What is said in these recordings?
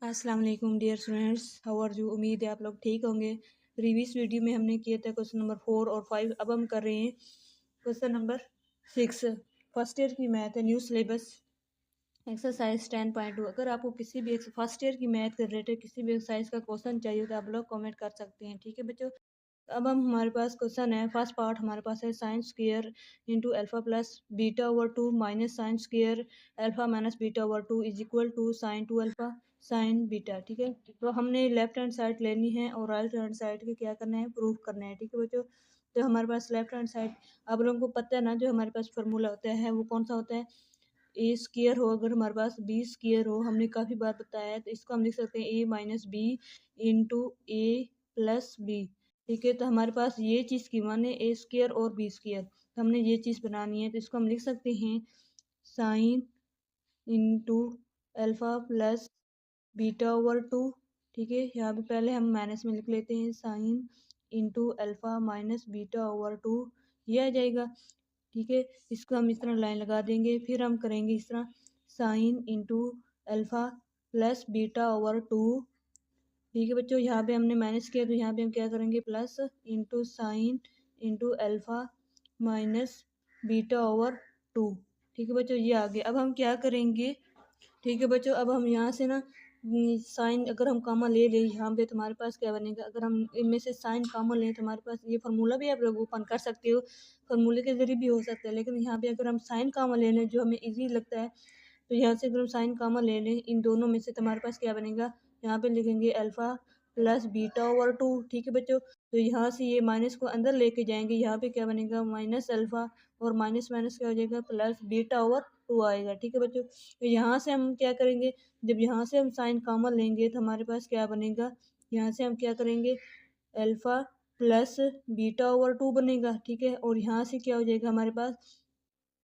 अस्सलाम वालेकुम dear students, how are you. उम्मीद है आप लोग ठीक होंगे। प्रीवियस वीडियो में हमने किया था क्वेश्चन नंबर 4 और 5। अब हम कर रहे हैं क्वेश्चन नंबर 6। फर्स्ट ईयर की मैथ है, न्यू सिलेबस, एक्सरसाइज 10.2। अगर आपको किसी भी फर्स्ट ईयर की मैथ के रिलेटेड किसी भी एक्सरसाइज का क्वेश्चन चाहिए तो आप लोग कमेंट कर सकते हैं, ठीक है बच्चों। अब हम हमारे पास क्वेश्चन है, फर्स्ट पार्ट हमारे पास है sine square into alpha plus beta over 2 minus sine square alpha minus beta over 2 is equal to sine 2 alpha sine beta, ठीक है। तो हमने लेफ्ट हैंड साइड लेनी है और राइट हैंड साइड के क्या करना है, प्रूफ करना है, ठीक है बच्चों। तो हमारे पास लेफ्ट हैंड साइड आप लोगों को पता है ना, जो हमारे पास फार्मूला होता है वो कौन सा होता है, ए स्क्वायर हो, अगर हमारे पास बी स्क्वायर हो, हमने काफ़ी बार बताया है, तो इसको हम लिख सकते हैं ए माइनस बी इंटू ए प्लस बी, ठीक है। तो हमारे पास ये चीज़ की मान है ए स्क्वायर और बी स्क्वायर, तो हमने ये चीज़ बनानी है, तो इसको हम लिख सकते हैं sine into alpha plus beta over 2, ठीक है। यहाँ पे पहले हम माइनस में लिख लेते हैं sine into alpha minus beta over 2, ये आ जाएगा, ठीक है। इसको हम इस तरह लाइन लगा देंगे, फिर हम करेंगे इस तरह sine into alpha plus beta over 2, ठीक है बच्चों। यहाँ पे हमने माइनस किया तो यहाँ पे हम क्या करेंगे, plus into sine into alpha minus beta over 2, ठीक है बच्चों, ये आ गया। अब हम क्या करेंगे, ठीक है बच्चों, अब हम यहाँ से ना साइन अगर हम कॉमन ले लें यहाँ पे, तुम्हारे पास क्या बनेगा, अगर हम इनमें से साइन कॉमन लें तो हमारे पास ये फार्मूला भी आप लोग ओपन कर सकते हो, फार्मूले के जरिए भी हो सकता है, लेकिन यहाँ पे अगर हम साइन कॉमन ले लें जो हमें इजी लगता है, तो यहाँ से अगर हम साइन कॉमन ले लें इन दोनों में से, तो हमारे पास क्या बनेगा, यहाँ पे लिखेंगे अल्फ़ा प्लस बीटा ओवर 2, ठीक है बच्चों। तो यहाँ से ये माइनस को अंदर लेके जाएंगे, यहाँ पे क्या बनेगा माइनस अल्फ़ा और माइनस माइनस क्या हो जाएगा, प्लस बीटा ओवर 2 आएगा, ठीक है बच्चों। तो यहाँ से हम क्या करेंगे, जब यहाँ से हम साइन कॉमन लेंगे तो हमारे पास क्या बनेगा, यहाँ से हम क्या करेंगे अल्फ़ा प्लस बीटा ओवर 2 बनेगा, ठीक है। और यहाँ से क्या हो जाएगा हमारे पास,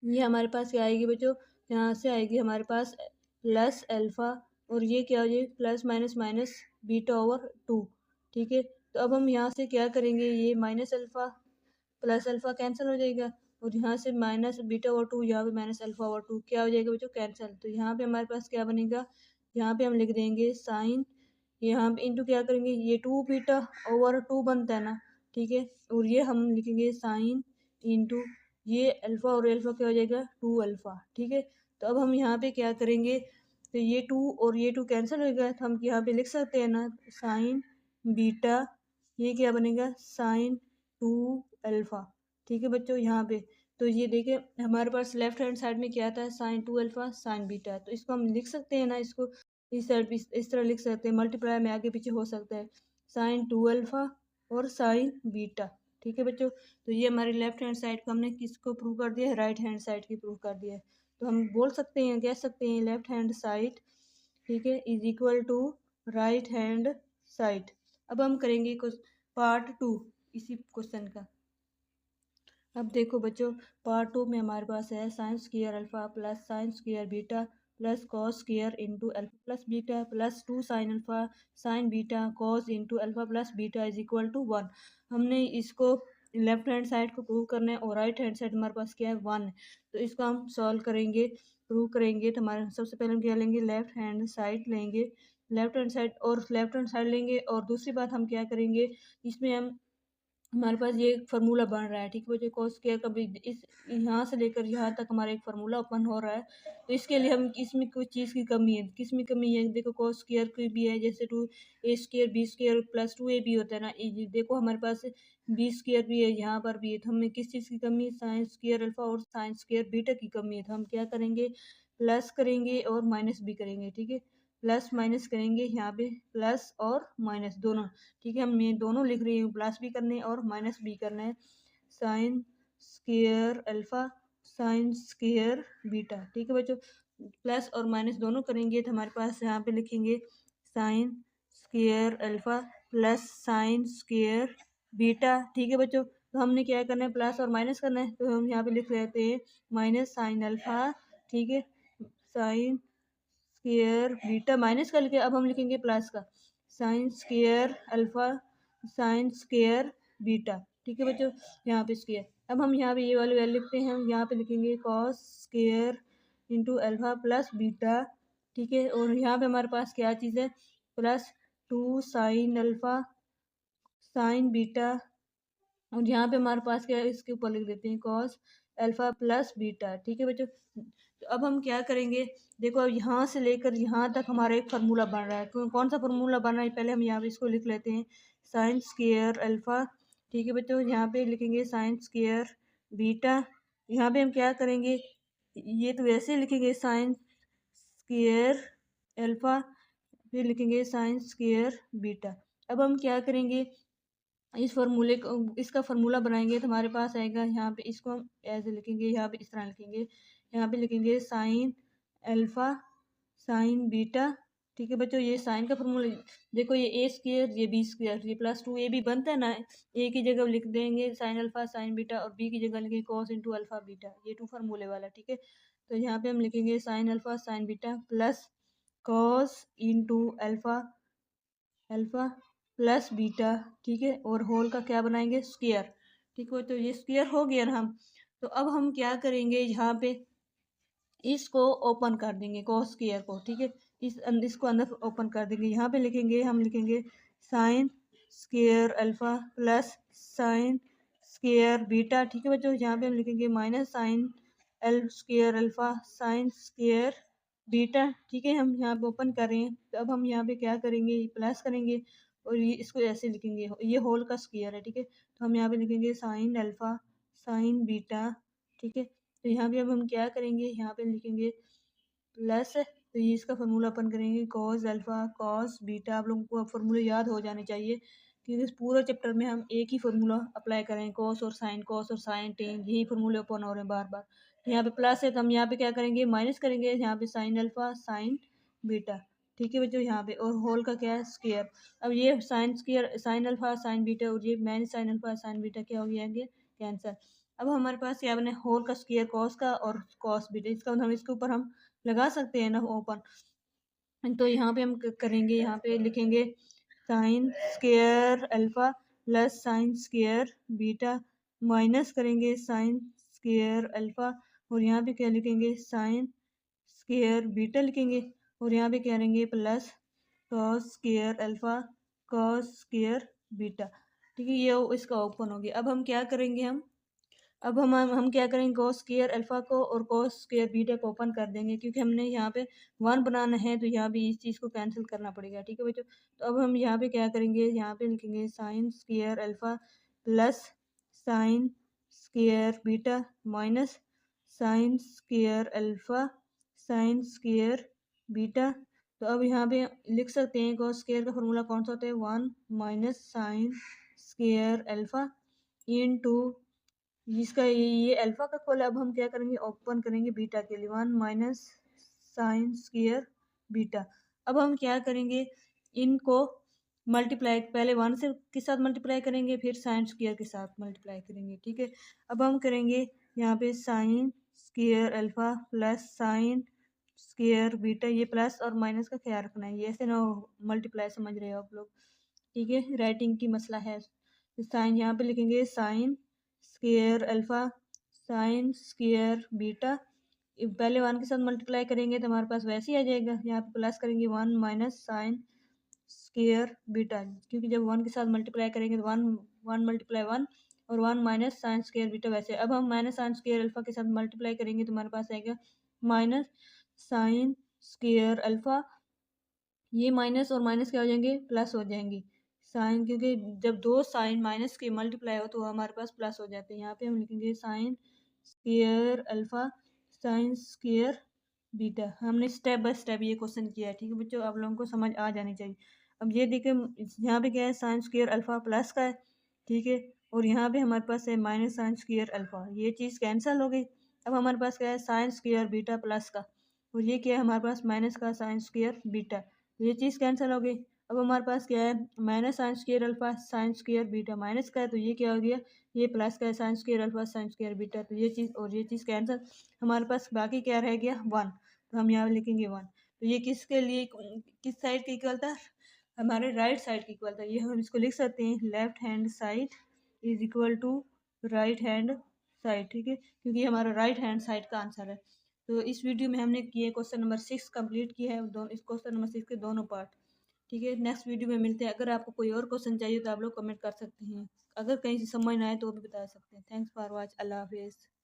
ये हमारे पास क्या आएगी बच्चों, यहाँ से आएगी हमारे पास प्लस अल्फ़ा, और ये क्या हो जाएगी plus minus minus beta over 2, ठीक है। तो अब हम यहाँ से क्या करेंगे, ये minus alpha plus alpha cancel हो जाएगा, और यहाँ से माइनस बीटा ओवर 2, यहाँ पे माइनस अल्फ़ा ओवर 2 क्या हो जाएगा बच्चों, कैंसिल। तो यहाँ पे हमारे पास क्या बनेगा, यहाँ पे हम लिख देंगे साइन, यहाँ पे इंटू क्या करेंगे, ये 2 बीटा ओवर 2 बनता है ना, ठीक है। और ये हम लिखेंगे साइन इंटू ये अल्फ़ा और अल्फ़ा क्या हो जाएगा 2 अल्फ़ा, ठीक है। तो अब हम यहाँ पे क्या करेंगे, तो ये 2 और ये 2 कैंसिल हो गया, तो हम यहाँ पे लिख सकते हैं ना साइन बीटा, ये क्या बनेगा साइन 2 अल्फ़ा, ठीक है बच्चों। यहाँ पे तो ये देखिए हमारे पास लेफ्ट हैंड साइड में क्या था, साइन 2 अल्फ़ा साइन बीटा, तो इसको हम लिख सकते हैं ना, इसको इस साइड इस तरह लिख सकते हैं, मल्टीप्लाई में आगे पीछे हो सकता है, साइन 2 अल्फ़ा और साइन बीटा, ठीक है बच्चों। तो ये हमारी लेफ्ट हैंड साइड को हमने किसको प्रूव कर दिया है, राइट हैंड साइड की प्रूव कर दिया है। तो हम बोल सकते हैं, कह सकते हैं लेफ्ट हैंड साइड, ठीक है, is equal to right hand side. अब हम करेंगे कुछ पार्ट 2 इसी क्वेश्चन का। अब देखो बच्चों, पार्ट 2 में हमारे पास है sine square alpha plus sine square beta plus cos square into alpha plus beta plus 2 sine alpha sine beta cos into alpha plus beta is equal to 1। हमने इसको लेफ्ट हैंड साइड को prove करना है और right hand side हमारे पास क्या है 1 है। तो इसको हम सॉल्व करेंगे, प्रूव करेंगे, तो हमारे सबसे पहले हम क्या लेंगे, लेफ्ट हैंड साइड लेंगे, लेफ्ट हैंड साइड और लेफ्ट हैंड साइड लेंगे। और दूसरी बात हम क्या करेंगे, इसमें हम हमारे पास ये फार्मूला बन रहा है, ठीक है बच्चों, कॉस स्क्वायर का भी इस यहाँ से लेकर यहाँ तक हमारा एक फार्मूला ओपन हो रहा है। तो इसके लिए हम इसमें कुछ चीज़ की कमी है, किस में कमी है, देखो कॉस स्क्वायर की भी है, जैसे 2a² b² प्लस 2ab होता है ना, ये देखो हमारे पास b² भी है, यहाँ पर भी है, तो हमें किस चीज़ की कमी है, साइन स्क्वायर अल्फा और साइन स्क्वायर बीटा की कमी है। तो हम क्या करेंगे, प्लस करेंगे और माइनस भी करेंगे, ठीक है, प्लस माइनस करेंगे, यहाँ पे प्लस और माइनस दोनों, ठीक है। हम ये दोनों लिख रही हूँ, प्लस भी करने और माइनस भी करना है, sine square alpha sine square beta, ठीक है बच्चों। प्लस और माइनस दोनों करेंगे तो हमारे पास यहाँ पे लिखेंगे sine square alpha plus sine square beta, ठीक है बच्चों। तो हमने क्या करना है, प्लस और माइनस करना है, तो हम यहाँ पे लिख लेते हैं माइनस साइन अल्फा, ठीक है, साइन स्क्वायर बीटा माइनस कर लिखे, अब हम लिखेंगे प्लस का sign square alpha sine square beta, ठीक है बच्चों, यहाँ पे स्क्वायर। अब हम यहाँ पे ये वाली वैल्यू लिखते हैं, हम यहाँ पे लिखेंगे cos square into alpha plus beta, ठीक है। और यहाँ पे हमारे पास क्या चीज़ है, +2 साइन अल्फ़ा साइन बीटा, और यहाँ पे हमारे पास क्या है, इसके ऊपर लिख देते हैं कॉस अल्फा प्लस बीटा। ठीक है बच्चों, तो अब हम क्या करेंगे, देखो अब यहाँ से लेकर यहाँ तक हमारा एक फार्मूला बन रहा है। कौन सा फार्मूला बन रहा है, पहले हम यहाँ पे इसको लिख लेते हैं, साइन स्क्वायर अल्फा। ठीक है बच्चों, यहाँ पे लिखेंगे साइन स्क्वायर बीटा। यहाँ पे हम क्या करेंगे, ये तो वैसे लिखेंगे साइन स्क्वायर अल्फा, फिर लिखेंगे साइन स्क्वायर बीटा। अब हम क्या करेंगे, इस फार्मूले को, इसका फार्मूला बनाएंगे तो हमारे पास आएगा, यहाँ पे इसको हम ऐसे लिखेंगे, यहाँ पे इस तरह लिखेंगे, यहाँ पे लिखेंगे साइन अल्फा साइन बीटा। ठीक है बच्चों, ये साइन का फार्मूला, देखो ये ए स्क्वायर ये बी स्क्वायर, ये +2 ए भी बनता है ना, ए की जगह लिख देंगे साइन अल्फा साइन बीटा, और बी की जगह लिखेंगे कॉस इंटू अल्फा बीटा, ये 2 फार्मूले वाला। ठीक है, तो यहाँ पे हम लिखेंगे sign alpha sine beta plus cos into alpha alpha plus beta. ठीक है, और होल का क्या बनाएंगे, स्क्वायर। ठीक है, तो ये स्क्वायर हो गया ना हम, तो अब हम क्या करेंगे, यहाँ पे इसको ओपन कर देंगे कॉस स्क्वायर को। ठीक है, इसको अंदर ओपन कर देंगे, यहाँ पे लिखेंगे, हम लिखेंगे sine square alpha plus sine square beta. ठीक है बच्चों, यहाँ पे हम लिखेंगे minus sine l square alpha sine square beta. ठीक है, हम यहाँ पे ओपन कर रहे हैं, तो अब हम यहाँ पे क्या करेंगे, प्लस करेंगे, और ये इसको ऐसे लिखेंगे, ये होल का स्क्वायर है। ठीक है, तो हम यहाँ पे लिखेंगे साइन अल्फा साइन बीटा। ठीक है, तो यहाँ पे अब हम क्या करेंगे, यहाँ पे लिखेंगे प्लस, तो ये इसका फार्मूला अपन करेंगे कॉस अल्फा कॉस बीटा। आप लोगों को फार्मूले याद हो जाने चाहिए, क्योंकि इस पूरे चैप्टर में हम एक ही फार्मूला अप्लाई करेंगे, कॉस और साइन टेन, यही फार्मूले ओपन हो रहे हैं बार बार। तो यहाँ पे प्लस है, तो हम यहाँ पे क्या करेंगे, माइनस करेंगे, यहाँ पे साइन अल्फा साइन बीटा। ठीक है बच्चों, यहाँ पे और होल का क्या है, स्क्वायर। अब ये sine square sine alpha sine beta, और ये minus sign alpha sine beta क्या हो गया, कैंसर। अब हमारे पास क्या बने, होल का स्क्वायर कॉस का और कॉस बीटा, इसका हम इसके ऊपर हम लगा सकते हैं ना ओपन। तो यहाँ पे हम करेंगे, यहाँ पे लिखेंगे sine square alpha plus sine square beta, minus करेंगे साइन स्क्वायर अल्फा, और यहाँ पे क्या लिखेंगे, साइन स्क्वायर बीटा लिखेंगे, और यहाँ पे क्या करेंगे, plus cos square alpha cos square beta. ठीक है, ये इसका ओपन हो गया। अब हम क्या करेंगे, अब हम क्या करेंगे, कॉस स्क्वायर अल्फा को और कॉस स्क्वायर बीटा को ओपन कर देंगे, क्योंकि हमने यहाँ पे 1 बनाना है, तो यहाँ भी इस चीज़ को कैंसिल करना पड़ेगा। ठीक है बच्चों, तो अब हम यहाँ पे क्या करेंगे, यहाँ पे लिखेंगे sine square alpha plus sine square beta minus sine square alpha sine square beta. तो अब यहाँ पे लिख सकते हैं, कॉस स्क्वायर का फॉर्मूला कौन सा होता है, 1 minus sine square alpha into, जिसका ये अल्फा का खोल, अब हम क्या करेंगे, ओपन करेंगे बीटा के लिए, 1 माइनस साइन स्क्वायर बीटा। अब हम क्या करेंगे, इनको मल्टीप्लाई, पहले 1 से के साथ मल्टीप्लाई करेंगे, फिर साइन स्क्वायर के साथ मल्टीप्लाई करेंगे। ठीक है, अब हम करेंगे यहाँ पे sign square alpha plus sine square beta, ये प्लस और माइनस का ख्याल रखना है, ये ऐसे ना मल्टीप्लाई, समझ रहे हो आप लोग। ठीक है, राइटिंग की मसला है। साइन यहाँ पे लिखेंगे sine square alpha sine square beta, पहले 1 के साथ मल्टीप्लाई करेंगे तो हमारे पास वैसे ही आ जाएगा, यहाँ पे प्लस करेंगे 1 माइनस साइन स्क्वायर बीटा, क्योंकि जब 1 के साथ मल्टीप्लाई करेंगे तो 1 मल्टीप्लाई 1 और 1 माइनस साइन स्क्वायर बीटा वैसे। अब हम माइनस साइन स्क्वायर अल्फा के साथ मल्टीप्लाई करेंगे तो हमारे पास आएगा माइनस साइन स्क्वायर अल्फा, ये माइनस और माइनस क्या हो जाएंगे, प्लस हो जाएंगे साइन, क्योंकि जब 2 साइन माइनस के मल्टीप्लाई हो तो हमारे पास प्लस हो जाते हैं। यहाँ पे हम लिखेंगे sine square alpha sine square beta. हमने स्टेप बाय स्टेप ये क्वेश्चन किया है। ठीक है बच्चों, आप लोगों को समझ आ जानी चाहिए। अब ये देखिए, यहाँ पे क्या है, साइन स्क्वायर अल्फा प्लस का है। ठीक है, और यहाँ पे हमारे पास है माइनस साइन स्क्वायर अल्फा, ये चीज़ कैंसिल हो गई। अब हमारे पास क्या है, साइन स्क्वायर बीटा प्लस का, और ये क्या है हमारे पास, माइनस का साइन स्क्वायर बीटा, ये चीज़ कैंसिल हो गई। अब हमारे पास क्या है, minus sine square alpha sine square beta minus का है, तो ये क्या हो गया, ये प्लस का है sine square alpha sine square beta, तो ये चीज़ और ये चीज़ कैंसिल। हमारे पास बाकी क्या रह गया, 1, तो हम यहाँ लिखेंगे 1। तो ये किसके लिए, किस साइड के इक्वल था, हमारे राइट साइड के इक्वल था। ये हम इसको लिख सकते हैं, left hand side is equal to right hand side. ठीक है, क्योंकि हमारा राइट हैंड साइड का आंसर है। तो इस वीडियो में हमने किए क्वेश्चन नंबर 6 कंप्लीट किया है, दोनों इस क्वेश्चन नंबर 6 के दोनों पार्ट। ठीक है, नेक्स्ट वीडियो में मिलते हैं। अगर आपको कोई और क्वेश्चन चाहिए तो आप लोग कमेंट कर सकते हैं, अगर कहीं से समझ ना आए तो भी बता सकते हैं। Thanks for watch. अल्लाह हाफिज़।